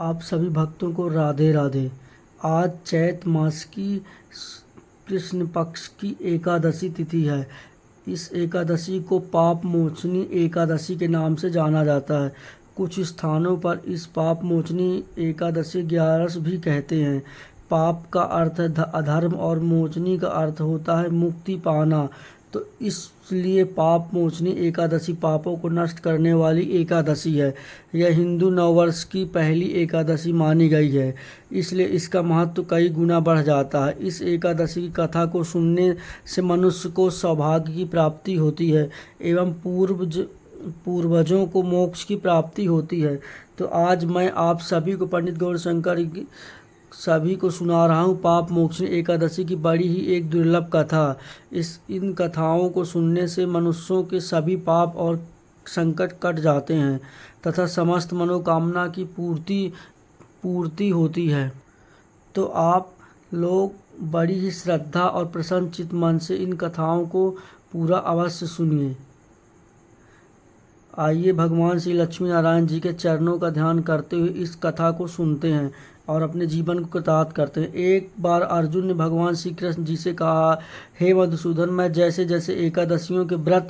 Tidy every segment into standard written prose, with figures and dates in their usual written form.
आप सभी भक्तों को राधे राधे। आज चैत मास की कृष्ण पक्ष की एकादशी तिथि है। इस एकादशी को पाप मोचनी एकादशी के नाम से जाना जाता है। कुछ स्थानों पर इस पाप मोचनी एकादशी ग्यारस भी कहते हैं। पाप का अर्थ है अधर्म और मोचनी का अर्थ होता है मुक्ति पाना। तो इसलिए पाप मोचनी एकादशी पापों को नष्ट करने वाली एकादशी है। यह हिंदू नववर्ष की पहली एकादशी मानी गई है, इसलिए इसका महत्व कई गुना बढ़ जाता है। इस एकादशी की कथा को सुनने से मनुष्य को सौभाग्य की प्राप्ति होती है एवं पूर्वजों को मोक्ष की प्राप्ति होती है। तो आज मैं आप सभी को पंडित गौरशंकर सभी को सुना रहा हूँ पाप मोक्षनी एकादशी की बड़ी ही एक दुर्लभ कथा। इन कथाओं को सुनने से मनुष्यों के सभी पाप और संकट कट जाते हैं तथा समस्त मनोकामना की पूर्ति होती है। तो आप लोग बड़ी ही श्रद्धा और प्रसन्नचित्त मन से इन कथाओं को पूरा अवश्य सुनिए। आइए भगवान श्री लक्ष्मी नारायण जी के चरणों का ध्यान करते हुए इस कथा को सुनते हैं और अपने जीवन को कृतार्थ करते हैं। एक बार अर्जुन ने भगवान श्री कृष्ण जी से कहा, हे मधुसूदन, मैं जैसे जैसे एकादशियों के व्रत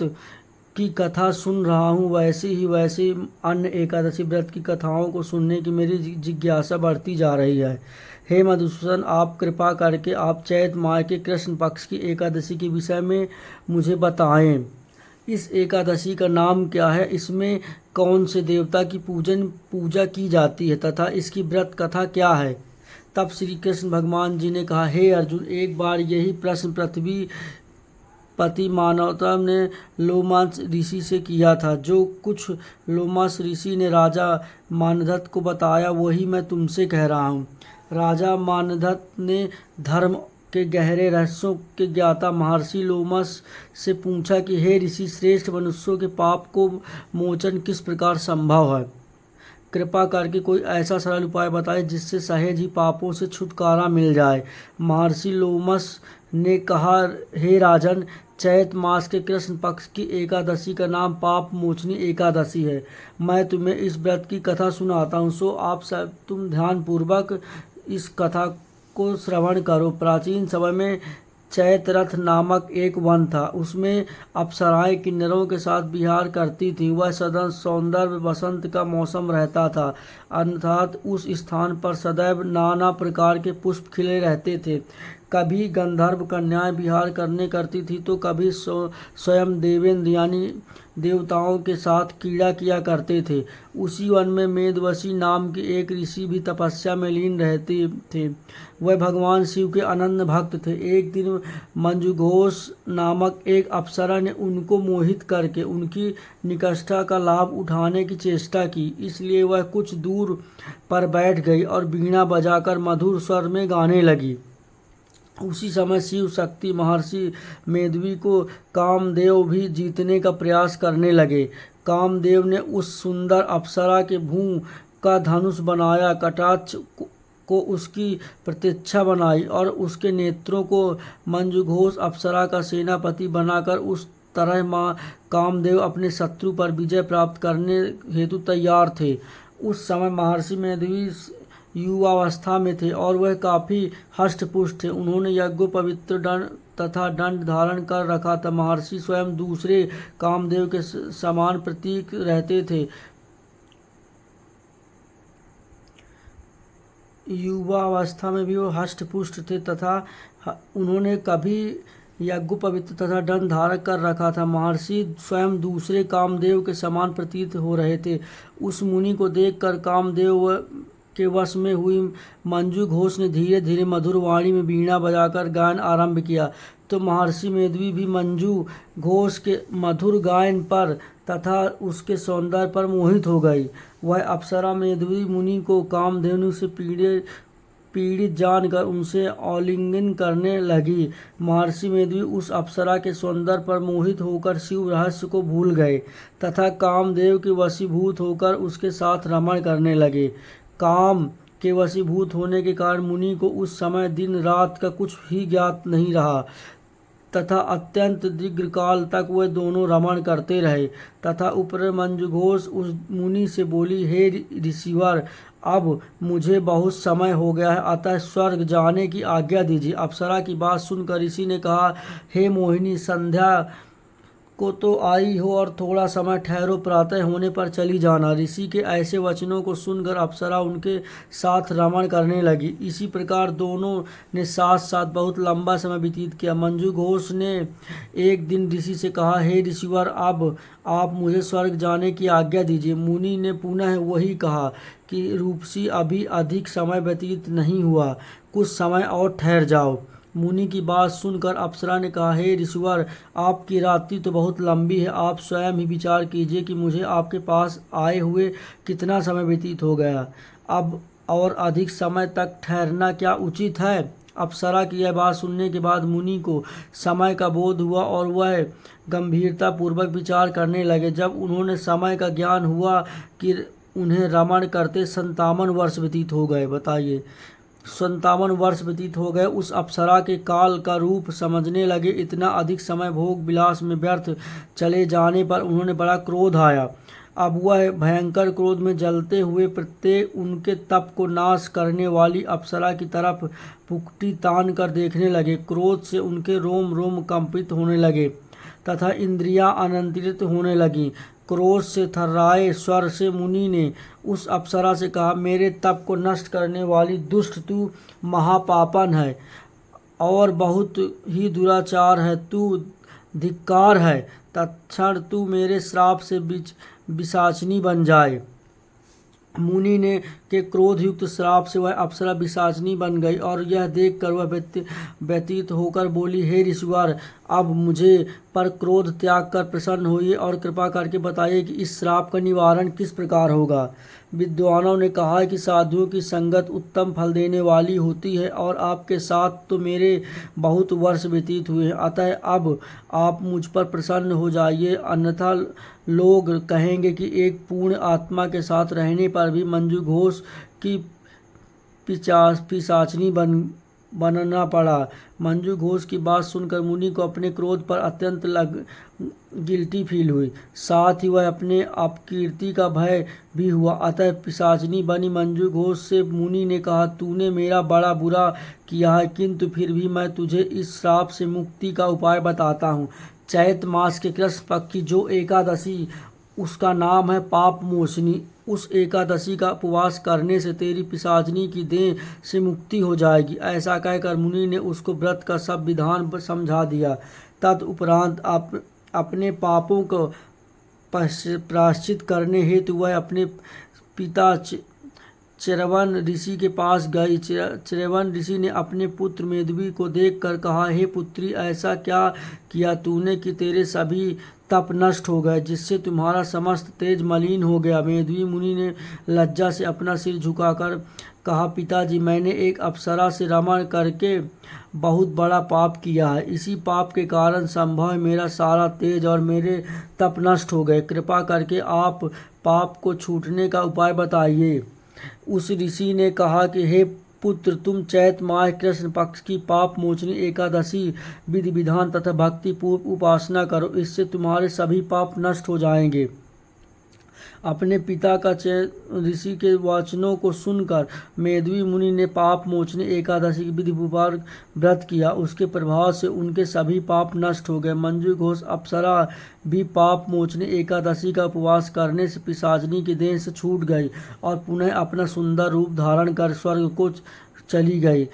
की कथा सुन रहा हूँ वैसे अन्य एकादशी व्रत की कथाओं को सुनने की मेरी जिज्ञासा बढ़ती जा रही है। हे मधुसूदन, आप कृपा करके आप चैत माह के कृष्ण पक्ष की एकादशी के विषय में मुझे बताएं। इस एकादशी का नाम क्या है, इसमें कौन से देवता की पूजा की जाती है तथा इसकी व्रत कथा क्या है। तब श्री कृष्ण भगवान जी ने कहा, हे अर्जुन, एक बार यही प्रश्न पृथ्वी पति मानवता ने लोमास ऋषि से किया था। जो कुछ लोमास ऋषि ने राजा मानधत को बताया वही मैं तुमसे कह रहा हूँ। राजा मानधत ने धर्म के गहरे रहस्यों के ज्ञाता महर्षि लोमस से पूछा कि हे ऋषि श्रेष्ठ, मनुष्यों के पाप को मोचन किस प्रकार संभव है। कृपा करके कोई ऐसा सरल उपाय बताए जिससे सहज ही पापों से छुटकारा मिल जाए। महर्षि लोमस ने कहा, हे राजन, चैत मास के कृष्ण पक्ष की एकादशी का नाम पाप मोचनी एकादशी है। मैं तुम्हें इस व्रत की कथा सुनाता हूँ, सो आप सब तुम ध्यानपूर्वक इस कथा को श्रवण करो। प्राचीन समय में चैतरथ नामक एक वन था। उसमें अप्सराएं किन्नरों के साथ विहार करती थीं। वह सदा सौंदर्य वसंत का मौसम रहता था, अर्थात उस स्थान पर सदैव नाना प्रकार के पुष्प खिले रहते थे। कभी गंधर्व कन्याएं विहार करती थी तो कभी स्वयं देवेंद्र यानी देवताओं के साथ क्रीड़ा किया करते थे। उसी वन में मेदवशी नाम के एक ऋषि भी तपस्या में लीन रहते थे। वह भगवान शिव के अनन्य भक्त थे। एक दिन मंजुघोष नामक एक अप्सरा ने उनको मोहित करके उनकी निकष्ठा का लाभ उठाने की चेष्टा की, इसलिए वह कुछ दूर पर बैठ गई और वीणा बजाकर मधुर स्वर में गाने लगी। उसी समय शिव शक्ति महर्षि मेधवी को कामदेव भी जीतने का प्रयास करने लगे। कामदेव ने उस सुंदर अप्सरा के भूं का धनुष बनाया, कटाक्ष को उसकी प्रतीक्षा बनाई और उसके नेत्रों को मंजुघोष अप्सरा का सेनापति बनाकर उस तरह मां कामदेव अपने शत्रु पर विजय प्राप्त करने हेतु तैयार थे। उस समय महर्षि मेधवी युवावस्था में थे और वह काफ़ी हष्टपुष्ट थे। उन्होंने यज्ञोपवीत दंड तथा दंड धारण कर रखा था। महर्षि स्वयं दूसरे कामदेव के समान प्रतीक रहते थे। युवावस्था में भी वो हष्टपुष्ट थे तथा उन्होंने कभी यज्ञोपवीत तथा दंड धारण कर रखा था। महर्षि स्वयं दूसरे कामदेव के समान प्रतीत हो रहे थे। उस मुनि को देखकर कामदेव के वश में हुई मंजू घोष ने धीरे धीरे मधुर वाणी में वीणा बजाकर गायन आरंभ किया। तो महर्षि मेधवी भी मंजू घोष के मधुर गायन पर तथा उसके सौंदर्य पर मोहित हो गई। वह अप्सरा मेधवी मुनि को कामधेनु से पीड़ित जानकर उनसे आलिंगन करने लगी। महर्षि मेधवी उस अप्सरा के सौंदर्य पर मोहित होकर शिव रहस्य को भूल गए तथा कामदेव के वशीभूत होकर उसके साथ रमण करने लगे। काम के वशीभूत होने के कारण मुनि को उस समय दिन रात का कुछ ही ज्ञात नहीं रहा। तथा अत्यंत दीर्घकाल तक वे दोनों रमण करते रहे। तथा ऊपर मंजूघोष उस मुनि से बोली, हे ऋषिवर, अब मुझे बहुत समय हो गया है, अतः स्वर्ग जाने की आज्ञा दीजिए। अप्सरा की बात सुनकर ऋषि ने कहा, हे मोहिनी, संध्या को तो आई हो और थोड़ा समय ठहरो, प्रातः होने पर चली जाना। ऋषि के ऐसे वचनों को सुनकर अप्सरा उनके साथ रमण करने लगी। इसी प्रकार दोनों ने साथ साथ बहुत लंबा समय व्यतीत किया। मंजू घोष ने एक दिन ऋषि से कहा, हे ऋषिवर, अब आप मुझे स्वर्ग जाने की आज्ञा दीजिए। मुनि ने पुनः वही कहा कि रूपसी, अभी अधिक समय व्यतीत नहीं हुआ, कुछ समय और ठहर जाओ। मुनि की बात सुनकर अप्सरा ने कहा, हे ऋषिवर, आपकी रात्रि तो बहुत लंबी है, आप स्वयं ही विचार कीजिए कि मुझे आपके पास आए हुए कितना समय व्यतीत हो गया। अब और अधिक समय तक ठहरना क्या उचित है? अप्सरा की यह बात सुनने के बाद मुनि को समय का बोध हुआ और वह गंभीरता पूर्वक विचार करने लगे। जब उन्होंने समय का ज्ञान हुआ कि उन्हें रमण करते 57 वर्ष व्यतीत हो गए। बताइए, 57 वर्ष व्यतीत हो गए। उस अप्सरा के काल का रूप समझने लगे। इतना अधिक समय भोग विलास में व्यर्थ चले जाने पर उन्होंने बड़ा क्रोध आया। अब वह भयंकर क्रोध में जलते हुए प्रत्येक उनके तप को नाश करने वाली अप्सरा की तरफ पुकटी तान कर देखने लगे। क्रोध से उनके रोम रोम कंपित होने लगे तथा इंद्रियां अनियंत्रित होने लगीं। क्रोध से थर्राए स्वर से मुनि ने उस अप्सरा से कहा, मेरे तप को नष्ट करने वाली दुष्ट, तू महापापन है और बहुत ही दुराचार है, तू धिक्कार है। तत्क्षण तू मेरे श्राप से पिशाचिनी बन जाए। मुनि ने के क्रोधयुक्त श्राप से वह अप्सरा पिशाचिनी बन गई और यह देखकर वह व्यतीत होकर बोली, हे ऋषिवर, अब मुझे पर क्रोध त्याग कर प्रसन्न होइए और कृपा करके बताइए कि इस श्राप का निवारण किस प्रकार होगा। विद्वानों ने कहा है कि साधुओं की संगत उत्तम फल देने वाली होती है और आपके साथ तो मेरे बहुत वर्ष व्यतीत हुए हैं, अतः अब आप मुझ पर प्रसन्न हो जाइए, अन्यथा लोग कहेंगे कि एक पूर्ण आत्मा के साथ रहने पर भी मंजू घोष की पिशाचिनी बनना पड़ा। मंजू घोष की बात सुनकर मुनि को अपने क्रोध पर अत्यंत गिल्टी फील हुई, साथ ही वह अपने अपकीर्ति का भय भी हुआ। अतः पिशाचिनी बनी मंजू घोष से मुनि ने कहा, तूने मेरा बड़ा बुरा किया है, किंतु फिर भी मैं तुझे इस श्राप से मुक्ति का उपाय बताता हूँ। चैत मास के कृष्ण पक्ष की जो एकादशी, उसका नाम है पाप मोचनी। उस एकादशी का उपवास करने से तेरी पिशाचिनी की देह से मुक्ति हो जाएगी। ऐसा कहकर मुनि ने उसको व्रत का सब विधान समझा दिया। तदुपरांत अपने पापों को प्रायश्चित करने हेतु वह अपने पिता चिरवन ऋषि के पास गई। चिरवन ऋषि ने अपने पुत्र मेदवी को देखकर कहा, हे पुत्री, ऐसा क्या किया तूने कि तेरे सभी तप नष्ट हो गए, जिससे तुम्हारा समस्त तेज मलिन हो गया। मेदवी मुनि ने लज्जा से अपना सिर झुकाकर कहा, पिताजी, मैंने एक अप्सरा से रमण करके बहुत बड़ा पाप किया है। इसी पाप के कारण संभव मेरा सारा तेज और मेरे तप नष्ट हो गए। कृपा करके आप पाप को छूटने का उपाय बताइए। उस ऋषि ने कहा कि हे पुत्र, तुम चैत माह कृष्ण पक्ष की पाप मोचनी एकादशी विधि विधान तथा भक्ति पूर्व उपासना करो, इससे तुम्हारे सभी पाप नष्ट हो जाएंगे। अपने पिता का ऋषि के वचनों को सुनकर मेदवी मुनि ने पाप मोचनी एकादशी की विधि पूर्वक व्रत किया। उसके प्रभाव से उनके सभी पाप नष्ट हो गए। मंजू घोष अप्सरा भी पाप मोचनी एकादशी का उपवास करने से पिशाचिनी की देह से छूट गई और पुनः अपना सुंदर रूप धारण कर स्वर्ग को चली गई।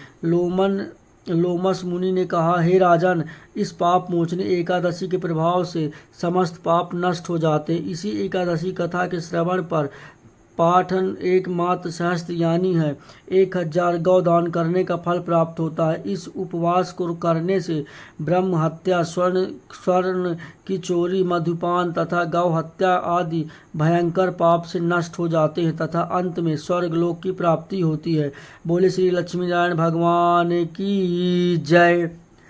लोमस मुनि ने कहा, हे राजन, इस पाप मोचनी एकादशी के प्रभाव से समस्त पाप नष्ट हो जाते हैं। इसी एकादशी कथा के श्रवण पर पाठन एकमात्र सहस्त्र यानी है 1000 गौ दान करने का फल प्राप्त होता है। इस उपवास को करने से ब्रह्म हत्या, स्वर्ण की चोरी, मधुपान तथा गौ हत्या आदि भयंकर पाप से नष्ट हो जाते हैं तथा अंत में स्वर्गलोक की प्राप्ति होती है। बोले श्री लक्ष्मी नारायण भगवान की जय।